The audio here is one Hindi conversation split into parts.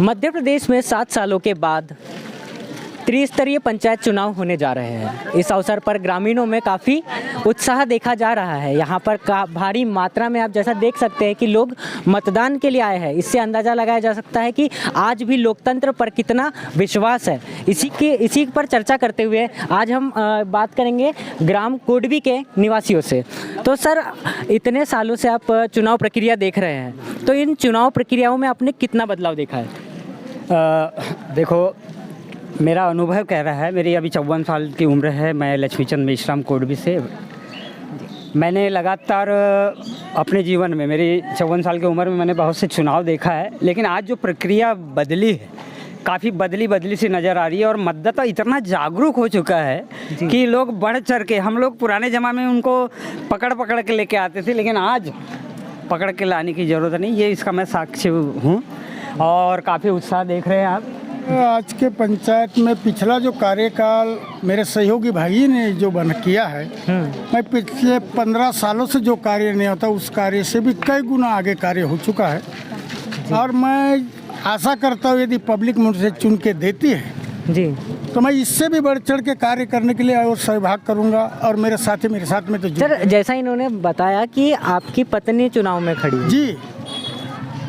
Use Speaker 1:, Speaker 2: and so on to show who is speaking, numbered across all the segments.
Speaker 1: मध्य प्रदेश में 7 सालों के बाद त्रिस्तरीय पंचायत चुनाव होने जा रहे हैं। इस अवसर पर ग्रामीणों में काफ़ी उत्साह देखा जा रहा है। यहाँ पर भारी मात्रा में आप जैसा देख सकते हैं कि लोग मतदान के लिए आए हैं। इससे अंदाज़ा लगाया जा सकता है कि आज भी लोकतंत्र पर कितना विश्वास है। इसी पर चर्चा करते हुए आज हम बात करेंगे ग्राम कोडवी के निवासियों से। तो सर, इतने सालों से आप चुनाव प्रक्रिया देख रहे हैं, तो इन चुनाव प्रक्रियाओं में आपने कितना बदलाव देखा है?
Speaker 2: देखो, मेरा अनुभव कह रहा है, मेरी अभी 54 साल की उम्र है। मैं लक्ष्मीचंद मेश्राम कोडवी से। मैंने लगातार अपने जीवन में, मेरी 54 साल की उम्र में मैंने बहुत से चुनाव देखा है, लेकिन आज जो प्रक्रिया बदली है, काफ़ी बदली सी नज़र आ रही है। और मतदाता इतना जागरूक हो चुका है कि लोग बढ़ चढ़ के, हम लोग पुराने ज़माने में उनको पकड़ के लेके आते थे, लेकिन आज पकड़ के लाने की ज़रूरत नहीं। ये इसका मैं साक्षी हूँ और काफ़ी उत्साह देख रहे हैं आप।
Speaker 3: आज के पंचायत में पिछला जो कार्यकाल मेरे सहयोगी भाई ने जो किया है, मैं पिछले 15 सालों से जो कार्य नहीं होता उस कार्य से भी कई गुना आगे कार्य हो चुका है। और मैं आशा करता हूँ यदि पब्लिक मुझसे चुन के देती है
Speaker 1: जी,
Speaker 3: तो मैं इससे भी बढ़ चढ़ के कार्य करने के लिए और सहभाग करूँगा। और मेरे साथ में तो
Speaker 1: सर, जैसा इन्होंने बताया कि आपकी पत्नी चुनाव में खड़ी है।
Speaker 3: जी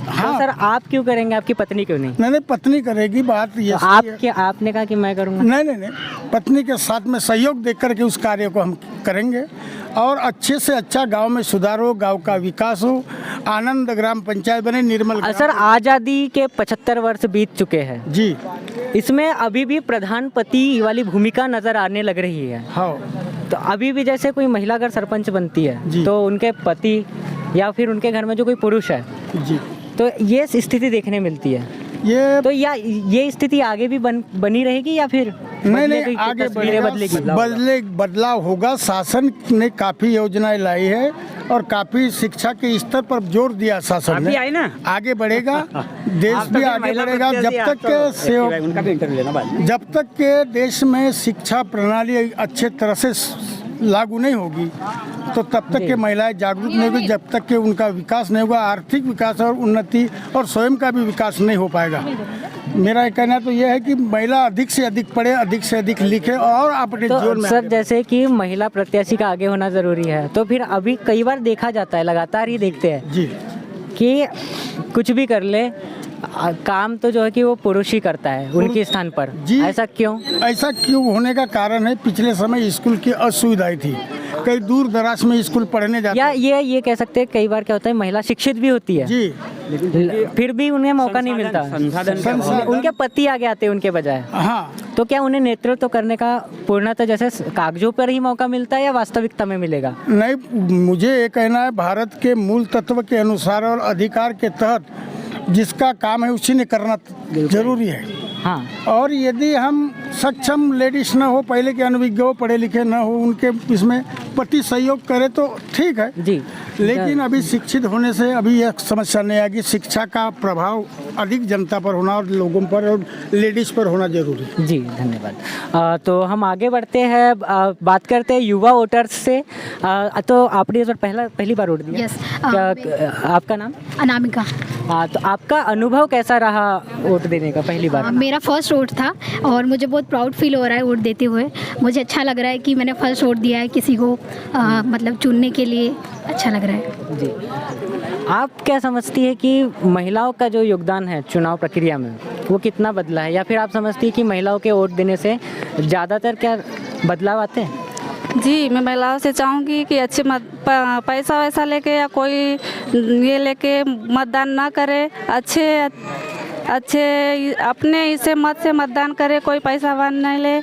Speaker 1: हाँ। तो सर, आप क्यों करेंगे, आपकी पत्नी क्यों नहीं?
Speaker 3: नहीं, पत्नी करेगी। बात ये
Speaker 1: तो आपने कहा कि मैं करूँगा।
Speaker 3: नहीं, पत्नी के साथ में सहयोग देख करके उस कार्य को हम करेंगे और अच्छे से अच्छा गांव में सुधार हो, गांव का विकास हो, आनंद ग्राम पंचायत बने, निर्मल।
Speaker 1: सर, आज़ादी के 75 वर्ष बीत चुके हैं
Speaker 3: जी,
Speaker 1: इसमें अभी भी प्रधानपति वाली भूमिका नजर आने लग रही है।
Speaker 3: हाँ,
Speaker 1: तो अभी भी जैसे कोई महिला अगर सरपंच बनती है तो उनके पति या फिर उनके घर में जो कोई पुरुष है
Speaker 3: जी,
Speaker 1: तो ये स्थिति देखने मिलती है। ये स्थिति आगे भी बनी रहेगी या फिर
Speaker 3: नहीं, आगे बदलाव होगा। शासन ने काफ़ी योजनाएं लाई है और काफ़ी शिक्षा के स्तर पर जोर दिया शासन ने। आगे बढ़ेगा, देश भी आगे बढ़ेगा। जब तक के देश में शिक्षा प्रणाली अच्छे तरह से लागू नहीं होगी तो तब तक के महिलाएं जागरूक नहीं होगी, जब तक के उनका विकास नहीं होगा, आर्थिक विकास और उन्नति और स्वयं का भी विकास नहीं हो पाएगा। मेरा कहना तो यह है कि महिला अधिक से अधिक पढ़े, अधिक से अधिक लिखे और अपने जीवन में
Speaker 1: सर, जैसे कि महिला प्रत्याशी का आगे होना ज़रूरी है, तो फिर अभी कई बार देखा जाता है, लगातार ही देखते हैं
Speaker 3: जी
Speaker 1: कि कुछ भी कर ले, काम तो जो है कि वो पुरुष ही करता है उनके स्थान पर। जी, ऐसा क्यों
Speaker 3: होने का कारण है, पिछले समय स्कूल की असुविधाएं थी, कई दूर दराज में स्कूल पढ़ने जाते,
Speaker 1: या ये कह सकते हैं कई बार क्या होता है, महिला शिक्षित भी होती है
Speaker 3: जी,
Speaker 1: फिर भी उन्हें मौका नहीं मिलता। उनके पति आगे आते हैं उनके बजाय।
Speaker 3: हाँ,
Speaker 1: तो क्या उन्हें नेतृत्व करने का पूर्णतः जैसे कागजों पर ही मौका मिलता है या वास्तविकता में मिलेगा?
Speaker 3: नहीं, मुझे ये कहना है, भारत के मूल तत्व के अनुसार और अधिकार के तहत जिसका काम है उसी ने करना जरूरी है।
Speaker 1: हाँ,
Speaker 3: और यदि हम सक्षम लेडीज न हो, पहले के अनभिज्ञ हो, पढ़े लिखे न हो, उनके इसमें पति सहयोग करे तो ठीक है
Speaker 1: जी,
Speaker 3: लेकिन अभी शिक्षित होने से अभी यह समस्या नहीं आएगी। शिक्षा का प्रभाव अधिक जनता पर होना और लोगों पर और लेडीज पर होना जरूरी है।
Speaker 1: जी, धन्यवाद। तो हम आगे बढ़ते हैं, बात करते हैं युवा वोटर्स से। तो आपने इस बार पहली बार वोट दिया?
Speaker 4: यस।
Speaker 1: आपका नाम?
Speaker 4: अनामिका।
Speaker 1: तो आपका अनुभव कैसा रहा वोट देने का पहली बार?
Speaker 4: मेरा फर्स्ट वोट था और मुझे बहुत प्राउड फील हो रहा है वोट देते हुए। मुझे अच्छा लग रहा है कि मैंने फर्स्ट वोट दिया है किसी को, मतलब चुनने के लिए अच्छा लग रहा है।
Speaker 1: जी, आप क्या समझती है कि महिलाओं का जो योगदान है चुनाव प्रक्रिया में वो कितना बदला है, या फिर आप समझती है कि महिलाओं के वोट देने से ज़्यादातर क्या बदलाव आते हैं?
Speaker 5: जी, मैं महिलाओं से चाहूँगी कि अच्छे पैसा वैसा लेके या कोई ये लेके मतदान ना करे, अच्छे अपने इसे मत से मतदान करे, कोई पैसा वान नहीं ले।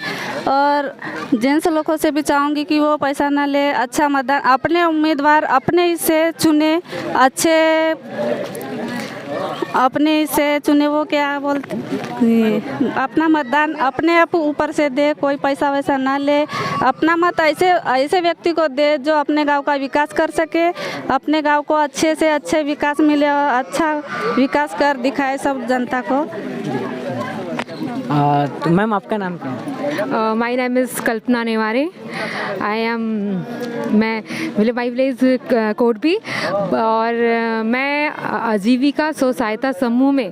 Speaker 5: और जेंट्स लोगों से भी चाहूँगी कि वो पैसा ना ले, अच्छा मतदान अपने उम्मीदवार अपने इसे चुने, अपने से चुने, वो क्या बोलते, अपना मतदान अपने आप ऊपर से दे, कोई पैसा वैसा ना ले, अपना मत ऐसे व्यक्ति को दे जो अपने गांव का विकास कर सके, अपने गांव को अच्छे से अच्छे विकास मिले और अच्छा विकास कर दिखाए सब जनता को।
Speaker 1: तो मैम, आपका नाम क्या है?
Speaker 6: My name is Kalpana Naware. I am my village Kotbi और मैं आजीविका स्व सहायता समूह में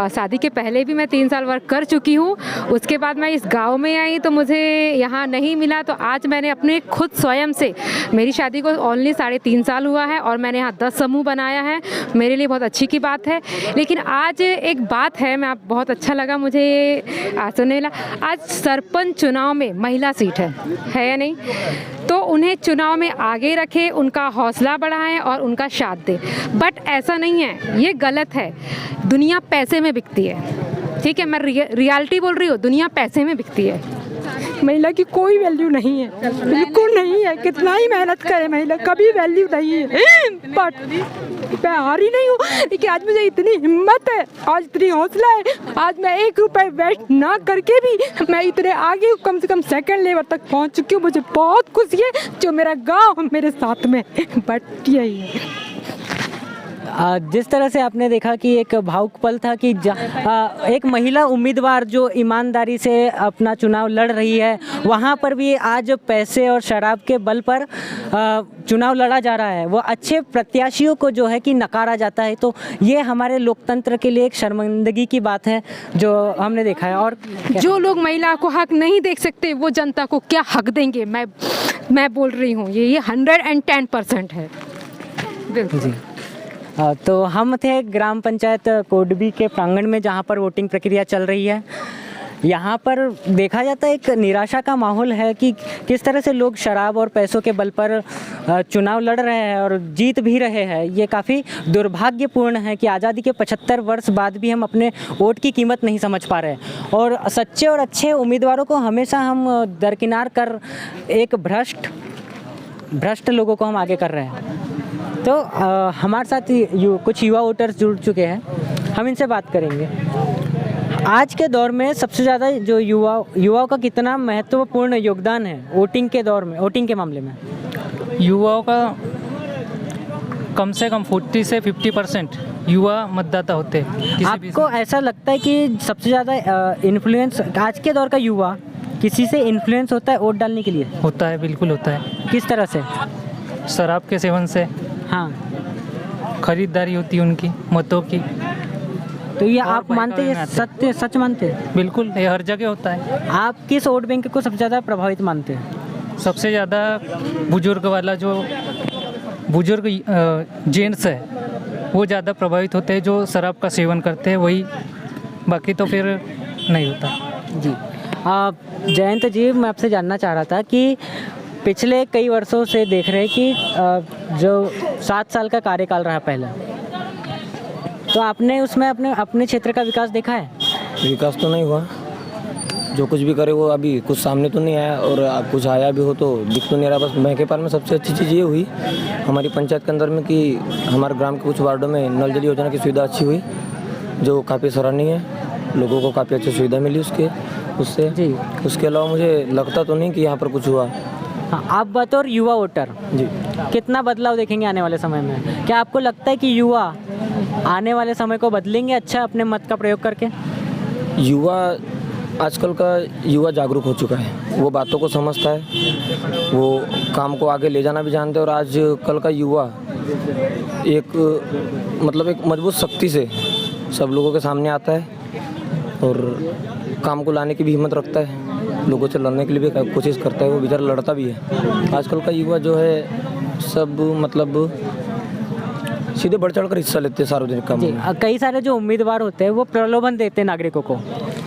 Speaker 6: शादी के पहले भी मैं 3 साल वर्क कर चुकी हूँ। उसके बाद मैं इस गांव में आई तो मुझे यहाँ नहीं मिला, तो आज मैंने अपने खुद स्वयं से, मेरी शादी को ओनली 3.5 साल हुआ है और मैंने यहाँ 10 समूह बनाया है। मेरे लिए बहुत अच्छी की बात है। लेकिन आज एक बात है, मैं बहुत अच्छा लगा मुझे सुनने मिला, आज सरपंच चुनाव में महिला सीट है या नहीं? तो उन्हें चुनाव में आगे रखे, उनका हौसला बढ़ाएं और उनका साथ दें। बट ऐसा नहीं है, ये गलत है। दुनिया पैसे में बिकती है, ठीक है, मैं रियलिटी बोल रही हूँ, दुनिया पैसे में बिकती है।
Speaker 7: महिला की कोई वैल्यू नहीं है, बिल्कुल नहीं है। कितना ही मेहनत करे महिला, कभी वैल्यू नहीं है। बट मैं हारी नहीं हूँ, लेकिन आज मुझे इतनी हिम्मत है, आज इतनी हौसला है, आज मैं 1 रुपए वेस्ट ना करके भी मैं इतने आगे हूँ, कम से कम सेकंड लेवल तक पहुँच चुकी हूँ। मुझे बहुत खुशी है जो मेरा गाँव मेरे साथ में। बट यही है,
Speaker 1: जिस तरह से आपने देखा कि एक भावुक पल था कि एक महिला उम्मीदवार जो ईमानदारी से अपना चुनाव लड़ रही है, वहाँ पर भी आज पैसे और शराब के बल पर चुनाव लड़ा जा रहा है। वो अच्छे प्रत्याशियों को जो है कि नकारा जाता है। तो ये हमारे लोकतंत्र के लिए एक शर्मिंदगी की बात है जो हमने देखा है। और
Speaker 6: जो लोग महिला को हक नहीं दे सकते वो जनता को क्या हक देंगे? मैं बोल रही हूँ ये 110% है।
Speaker 1: जी, तो हम थे ग्राम पंचायत कोडबी के प्रांगण में जहाँ पर वोटिंग प्रक्रिया चल रही है। यहाँ पर देखा जाता है एक निराशा का माहौल है कि किस तरह से लोग शराब और पैसों के बल पर चुनाव लड़ रहे हैं और जीत भी रहे हैं। ये काफ़ी दुर्भाग्यपूर्ण है कि आज़ादी के 75 वर्ष बाद भी हम अपने वोट की कीमत नहीं समझ पा रहे हैं और सच्चे और अच्छे उम्मीदवारों को हमेशा हम दरकिनार कर एक भ्रष्ट लोगों को हम आगे कर रहे हैं। तो हमारे साथ कुछ युवा वोटर्स जुड़ चुके हैं, हम इनसे बात करेंगे। आज के दौर में सबसे ज़्यादा जो युवाओं का कितना महत्वपूर्ण योगदान है वोटिंग के दौर में, वोटिंग के मामले में?
Speaker 8: युवाओं का कम से कम 40 से 50% युवा मतदाता होते हैं।
Speaker 1: आपको ऐसा लगता है कि सबसे ज़्यादा इन्फ्लुएंस आज के दौर का युवा किसी से इन्फ्लुएंस होता है वोट डालने के लिए?
Speaker 8: होता है, बिल्कुल होता है।
Speaker 1: किस तरह से?
Speaker 8: शराब के सेवन से,
Speaker 1: हाँ,
Speaker 8: खरीदारी होती है उनकी मतों की।
Speaker 1: तो ये आप मानते हैं, सच मानते हैं?
Speaker 8: बिल्कुल, ये हर जगह होता है।
Speaker 1: आप किस वोट बैंक को सबसे ज़्यादा प्रभावित मानते हैं?
Speaker 8: सबसे ज़्यादा बुजुर्ग वाला, जो बुजुर्ग जेंट्स है वो ज़्यादा प्रभावित होते हैं, जो शराब का सेवन करते हैं वही, बाकी तो फिर नहीं होता।
Speaker 1: जी, जयंत जी, मैं आपसे जानना चाह रहा था कि पिछले कई वर्षों से देख रहे हैं कि जो 7 साल का कार्यकाल रहा पहला, तो आपने उसमें अपने क्षेत्र का विकास देखा है?
Speaker 9: विकास तो नहीं हुआ, जो कुछ भी करे वो अभी कुछ सामने तो नहीं आया, और कुछ आया भी हो तो दिख तो नहीं रहा। बस महकेपाल में सबसे अच्छी चीज़ ये हुई हमारी पंचायत के अंदर में कि हमारे ग्राम के कुछ वार्डों में नल जल योजना की सुविधा अच्छी हुई, जो काफ़ी सराहनीय है। लोगों को काफ़ी अच्छी सुविधा मिली उससे जी। उसके अलावा मुझे लगता तो नहीं कि यहाँ पर कुछ हुआ।
Speaker 1: हाँ, आप बतौर युवा वोटर जी कितना बदलाव देखेंगे आने वाले समय में? क्या आपको लगता है कि युवा आने वाले समय को बदलेंगे अच्छा अपने मत का प्रयोग करके?
Speaker 9: युवा, आजकल का युवा जागरूक हो चुका है, वो बातों को समझता है, वो काम को आगे ले जाना भी जानते हैं। और आज कल का युवा एक मजबूत शक्ति से सब लोगों के सामने आता है और काम को लाने की भी हिम्मत रखता है, लोगों से लड़ने के लिए भी कोशिश करता है, वो बेचारा लड़ता भी है। आजकल का युवा जो है सब सीधे बढ़ चढ़ कर हिस्सा लेते हैं सार्वजनिक काम में।
Speaker 1: कई सारे जो उम्मीदवार होते हैं वो प्रलोभन देते हैं नागरिकों को,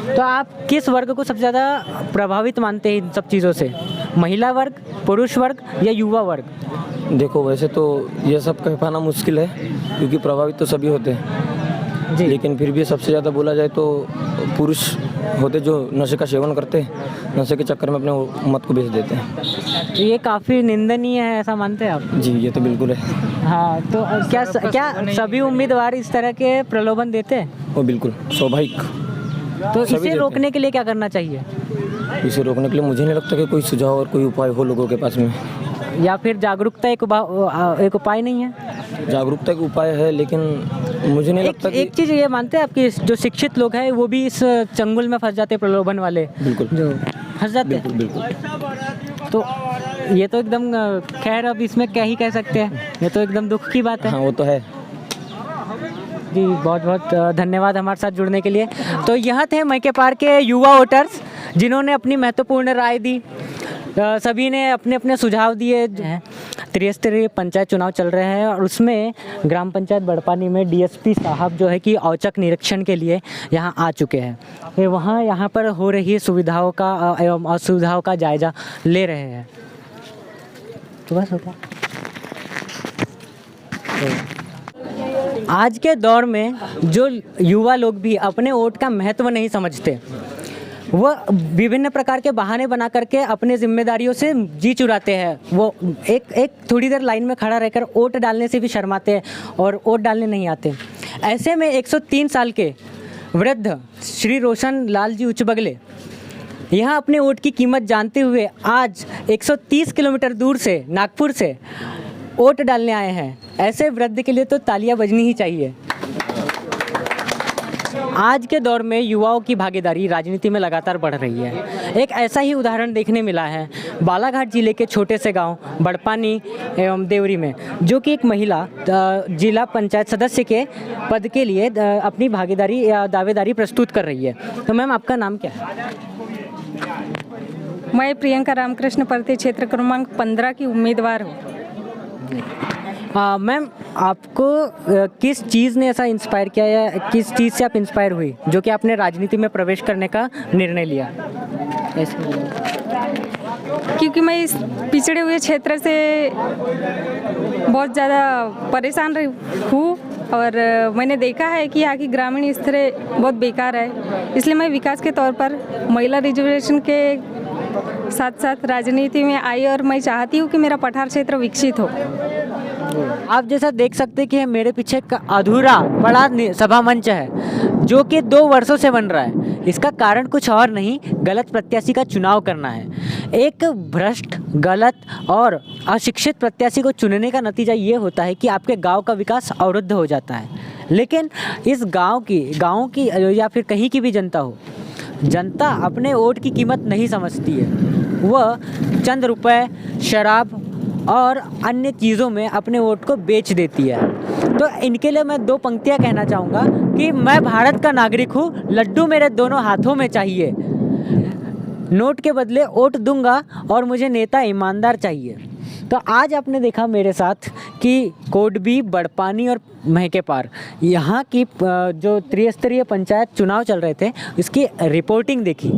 Speaker 1: तो आप किस वर्ग को सबसे ज़्यादा प्रभावित मानते हैं इन सब चीज़ों से? महिला वर्ग, पुरुष वर्ग या युवा वर्ग?
Speaker 9: देखो, वैसे तो ये सब कह पाना मुश्किल है क्योंकि प्रभावित तो सभी होते हैं जी, लेकिन फिर भी सबसे ज़्यादा बोला जाए तो पुरुष होते जो नशे का सेवन करते हैं, नशे के चक्कर में अपने मत को बेच देते हैं।
Speaker 1: तो ये काफ़ी निंदनीय है, ऐसा मानते हैं आप?
Speaker 9: जी, ये तो बिल्कुल है।
Speaker 1: हाँ, तो क्या सभी उम्मीदवार इस तरह के प्रलोभन देते हैं?
Speaker 9: वो बिल्कुल स्वाभाविक।
Speaker 1: तो इसे रोकने के लिए क्या करना चाहिए?
Speaker 9: इसे रोकने के लिए मुझे नहीं लगता कि कोई सुझाव और कोई उपाय हो लोगों के पास में,
Speaker 1: या फिर जागरूकता एक उपाय नहीं है?
Speaker 9: जागरूकता एक उपाय है, लेकिन मुझे नहीं लगता कि
Speaker 1: एक चीज़ ये मानते हैं आपकी जो शिक्षित लोग हैं वो भी इस चंगुल में फंस जाते हैं प्रलोभन वाले?
Speaker 9: बिल्कुल,
Speaker 1: जो फंस जाते हैं।
Speaker 9: बिल्कुल बिल्कुल।
Speaker 1: तो ये तो एकदम खैर अब इसमें क्या ही कह सकते हैं, ये तो एकदम दुख की बात है।
Speaker 9: हाँ वो तो है।
Speaker 1: जी बहुत बहुत धन्यवाद हमारे साथ जुड़ने के लिए। तो यह थे मैके पार के युवा वोटर्स जिन्होंने अपनी महत्वपूर्ण राय दी। सभी ने अपने अपने सुझाव दिए हैं। त्रिस्तरीय पंचायत चुनाव चल रहे हैं और उसमें ग्राम पंचायत बड़पानी में डीएसपी साहब जो है कि औचक निरीक्षण के लिए यहाँ आ चुके हैं। वे वहाँ यहाँ पर हो रही सुविधाओं का एवं असुविधाओं का जायजा ले रहे हैं। तो बस होता आज के दौर में जो युवा लोग भी अपने वोट का महत्व नहीं समझते, वह विभिन्न प्रकार के बहाने बना करके अपने जिम्मेदारियों से जी चुराते हैं। वो एक थोड़ी देर लाइन में खड़ा रहकर वोट डालने से भी शर्माते हैं और वोट डालने नहीं आते। ऐसे में 103 साल के वृद्ध श्री रोशन लाल जी उच्चबगले यहाँ अपने वोट की कीमत जानते हुए आज 130 किलोमीटर दूर से नागपुर से वोट डालने आए हैं। ऐसे वृद्ध के लिए तो तालियां बजनी ही चाहिए। आज के दौर में युवाओं की भागीदारी राजनीति में लगातार बढ़ रही है। एक ऐसा ही उदाहरण देखने मिला है बालाघाट जिले के छोटे से गांव बड़पानी एवं देवरी में, जो कि एक महिला जिला पंचायत सदस्य के पद के लिए अपनी भागीदारी या दावेदारी प्रस्तुत कर रही है। तो मैम आपका नाम क्या है?
Speaker 10: मैं प्रियंका रामकृष्ण परते क्षेत्र क्रमांक 15 की उम्मीदवार हूँ।
Speaker 1: मैम आपको किस चीज़ ने ऐसा इंस्पायर किया या किस चीज़ से आप इंस्पायर हुई जो कि आपने राजनीति में प्रवेश करने का निर्णय लिया? ऐसे
Speaker 10: क्योंकि मैं इस पिछड़े हुए क्षेत्र से बहुत ज़्यादा परेशान हूँ और मैंने देखा है कि यहाँ की ग्रामीण स्तर बहुत बेकार है। इसलिए मैं विकास के तौर पर महिला रिजर्वेशन के साथ साथ राजनीति में आई और मैं चाहती हूँ कि मेरा पठार क्षेत्र विकसित हो।
Speaker 1: आप जैसा देख सकते हैं कि मेरे पीछे एक अधूरा बड़ा सभा मंच है जो कि 2 वर्षों से बन रहा है। इसका कारण कुछ और नहीं, गलत प्रत्याशी का चुनाव करना है। एक भ्रष्ट, गलत और अशिक्षित प्रत्याशी को चुनने का नतीजा ये होता है कि आपके गांव का विकास अवरुद्ध हो जाता है। लेकिन इस गांव की या फिर कहीं की भी जनता हो, जनता अपने वोट की कीमत नहीं समझती है। वह चंद रुपए, शराब और अन्य चीज़ों में अपने वोट को बेच देती है। तो इनके लिए मैं 2 पंक्तियां कहना चाहूँगा कि मैं भारत का नागरिक हूँ, लड्डू मेरे दोनों हाथों में चाहिए, नोट के बदले वोट दूंगा और मुझे नेता ईमानदार चाहिए। तो आज आपने देखा मेरे साथ कि कोडबी, बड़पानी और मैके पार यहाँ की जो त्रिस्तरीय पंचायत चुनाव चल रहे थे इसकी रिपोर्टिंग देखी।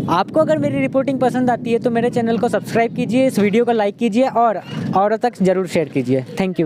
Speaker 1: आपको अगर मेरी रिपोर्टिंग पसंद आती है तो मेरे चैनल को सब्सक्राइब कीजिए, इस वीडियो को लाइक कीजिए और औरों तक ज़रूर शेयर कीजिए। Thank you.